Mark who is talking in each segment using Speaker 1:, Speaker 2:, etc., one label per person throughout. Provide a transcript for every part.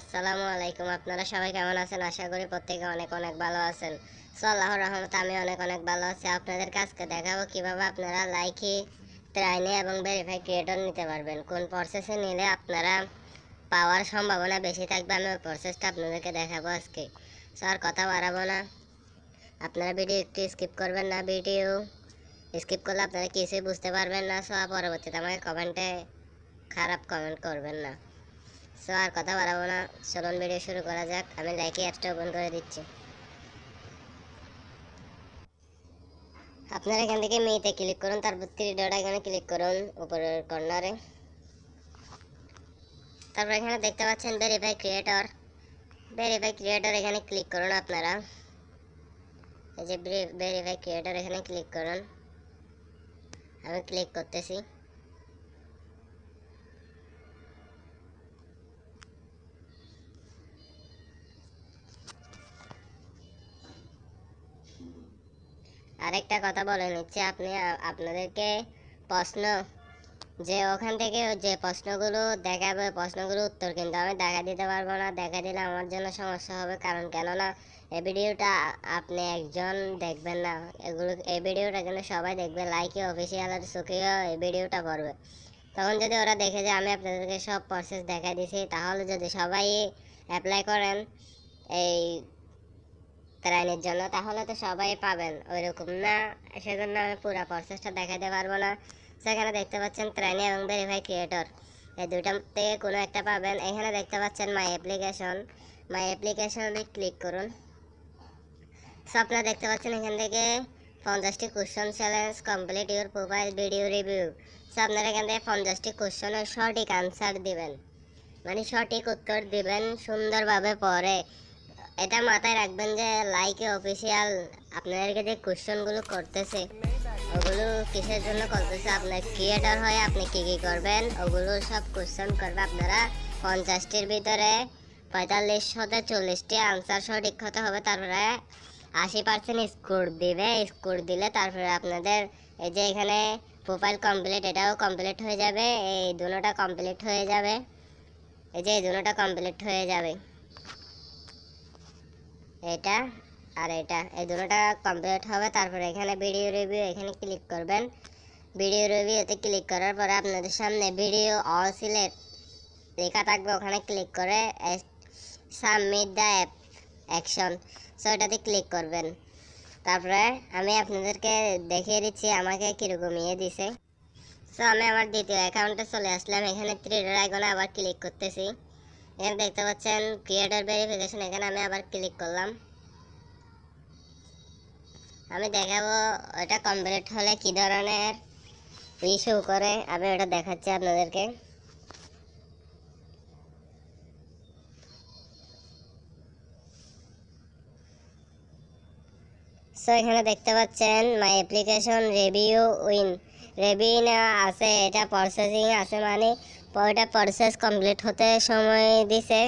Speaker 1: আসসালামু আলাইকুম। আপনারা সবাই কেমন আছেন? আশা করি প্রত্যেকে অনেক অনেক ভালো আছেন। সো আল্লাহর রহমতে আমি অনেক অনেক ভালো আছি। আপনাদের কাছকে দেখাবো কিভাবে আপনারা লাইকি, ট্রাইনি এবং ভেরিফাই ক্রিয়েটর নিতে পারবেন। কোন প্রসেসে নিলে আপনারা পাওয়ার সম্ভাবনা বেশি থাকবে, আমি ওই প্রসেসটা আপনাদেরকে দেখাবো আজকে। সো আর কথা বাড়াবো না, আপনারা ভিডিও একটু স্কিপ করবেন না। ভিডিও স্কিপ করলে আপনারা কিছুই বুঝতে পারবেন না। সো পরবর্তীতে আমাকে কমেন্টে খারাপ কমেন্ট করবেন না। সো আর কথা বাড়াবো না, চলুন ভিডিও শুরু করা যাক। আমি লাইকি অ্যাপসটা ওপেন করে দিচ্ছি। আপনারা এখান থেকে মেতে ক্লিক করুন, তারপর থ্রি ডট এখানে ক্লিক করুন উপরের কর্নারে। তারপর এখানে দেখতে পাচ্ছেন ভেরিফাই ক্রিয়েটর। ভেরিফাই ক্রিয়েটর এখানে ক্লিক করুন আপনারা। এই যে ভেরিফাই ক্রিয়েটর এখানে ক্লিক করুন, আমি ক্লিক করতেছি। আরেকটা কথা বলে নিচ্ছি, আপনাদেরকে প্রশ্ন যে ওখান থেকে যে প্রশ্নগুলো দেখাবে, প্রশ্নগুলো উত্তর কিন্তু আমি দেখা দিতে পারবো না। দেখা দিলে আমার জন্য সমস্যা হবে, কারণ কেননা এই ভিডিওটা আপনি একজন দেখবেন না, এই ভিডিওটা কিন্তু সবাই দেখবে। লাইকি অফিসিয়ালের চোখেও এই ভিডিওটা পড়বে। তখন যদি ওরা দেখে যে আমি আপনাদেরকে সব প্রসেস দেখা দিছি, তাহলে যদি সবাই অ্যাপ্লাই করেন এই ট্রেনের জন্য, তাহলে তো সবাই পাবেন, ওইরকম না। সেজন্য আমি পুরো প্রসেসটা দেখাতে পারবো না। সেখানে দেখতে পাচ্ছেন ট্রেনি এবং ভেরিফাই ক্রিয়েটর, এই দুইটার থেকে কোনো একটা পাবেন। এখানে দেখতে পাচ্ছেন মাই অ্যাপ্লিকেশন। মাই অ্যাপ্লিকেশনে ক্লিক করুন। সো আপনারা দেখতে পাচ্ছেন এখান থেকে 50টি question challenge, complete your profile video review. So আপনারা এখান থেকে 50টি কোশ্চেনের সঠিক আনসার দিবেন, মানে সঠিক উত্তর দিবেন সুন্দরভাবে। পরে এটা মাথায় রাখবেন যে লাইকি অফিসিয়াল আপনাদেরকে যে কোশ্চেনগুলো করতেছে, ওগুলো কিসের জন্য করতেছে, আপনার ক্রিয়েটর হয়ে আপনি কি কি করবেন, ওগুলো সব কোশ্চেন করবে। আপনারা 50টির ভিতরে 45 হতে 40টি আনসার সঠিক হতে হবে। তারপরে 80% স্কোর দিবে। স্কোর দিলে তারপরে আপনাদের এই যে এখানে প্রোফাইল কমপ্লিট, এটাও কমপ্লিট হয়ে যাবে। এই দুটোটা কমপ্লিট হয়ে যাবে, এই যে এই দুটোটা কমপ্লিট হয়ে যাবে, এটা আর এটা, এই দুটোটা কমপ্লিট হবে। তারপরে এখানে ভিডিও রিভিউ এখানে ক্লিক করবেন। ভিডিও রিভিউতে ক্লিক করার পরে আপনাদের সামনে ভিডিও অল সিলেক্ট লেখা থাকবে, ওখানে ক্লিক করে সাবমিট দ্য অ্যাকশন, সো এটাতে ক্লিক করবেন। তারপরে আমি আপনাদেরকে দেখিয়ে দিচ্ছি আমাকে কীরকম দিছে। সো আমি আমার দ্বিতীয় অ্যাকাউন্টে চলে আসলাম। এখানে থ্রি ডট আইকনে আবার ক্লিক করতেছি। এখানে দেখতে পাচ্ছেন ক্রিয়েটর ভেরিফিকেশন, এখানে আমি আবার ক্লিক করলাম। আমি দেখাবো এটা কমপ্লিট হলে কি ধরনের ইস্যু করে, আমি ওটা দেখাচ্ছি আপনাদেরকে। সো এখানে দেখতে পাচ্ছেন মাই অ্যাপ্লিকেশন রিভিউ রিভিউ আছে, এটা প্রসেসিং আছে, মানে ওইটা প্রসেস কমপ্লিট হতে সময় দিছে।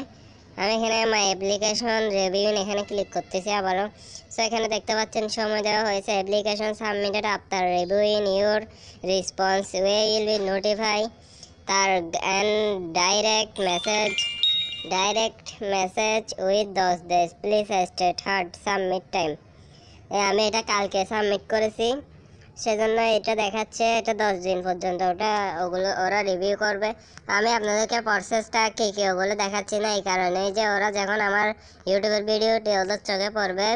Speaker 1: আমি এখানে মাই অ্যাপ্লিকেশন রিভিউ এখানে ক্লিক করতেছি আবারও। সো এখানে দেখতে পাচ্ছেন সময় দেওয়া হয়েছে। Application submitted after reviewing your response will be notify তার and direct message with 10 days please state hard submit time. আমি এটা কালকে সাবমিট করেছি, সেজন্য এটা দেখাচ্ছে এটা 10 দিন পর্যন্ত, ওরা রিভিউ করবে। আমি আপনাদেরকে প্রসেসটা কী কী ওগুলো দেখাচ্ছি না, এই কারণে যে ওরা যখন আমার ইউটিউবের ভিডিওটি ওদের চোখে পড়বে,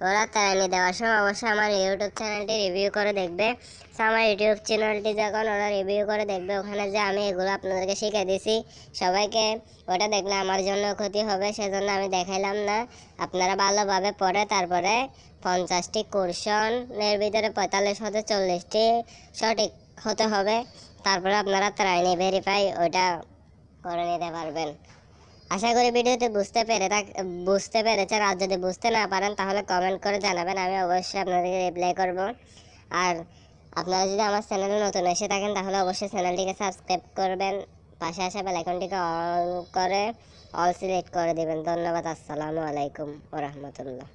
Speaker 1: ওরা তাড়ানি দেওয়ার সময় অবশ্যই আমার ইউটিউব চ্যানেলটি রিভিউ করে দেখবে। সো আমার ইউটিউব চ্যানেলটি যখন ওরা রিভিউ করে দেখবে, ওখানে যে আমি এগুলো আপনাদেরকে শিখে দিছি সবাইকে, ওটা দেখলে আমার জন্য ক্ষতি হবে, সেজন্য আমি দেখাইলাম না। আপনারা ভালোভাবে পড়ে তারপরে 50টি কোশ্চেনের ভিতরে 45 হতে 40টি সঠিক হতে হবে। তারপরে আপনারা ট্রাইনি ভেরিফাই ওইটা করে নিতে পারবেন। আশা করি ভিডিওতে বুঝতে পেরেছেন। আর যদি বুঝতে না পারেন তাহলে কমেন্ট করে জানাবেন, আমি অবশ্যই আপনাদেরকে রিপ্লাই করব। আর আপনারা যদি আমার চ্যানেলে নতুন এসে থাকেন তাহলে অবশ্যই চ্যানেলটিকে সাবস্ক্রাইব করবেন, পাশে আসা বেল আইকনটিকে অন করে অল সিলেক্ট করে দেবেন। ধন্যবাদ। আসসালামু আলাইকুম ওয়া রাহমাতুল্লাহ।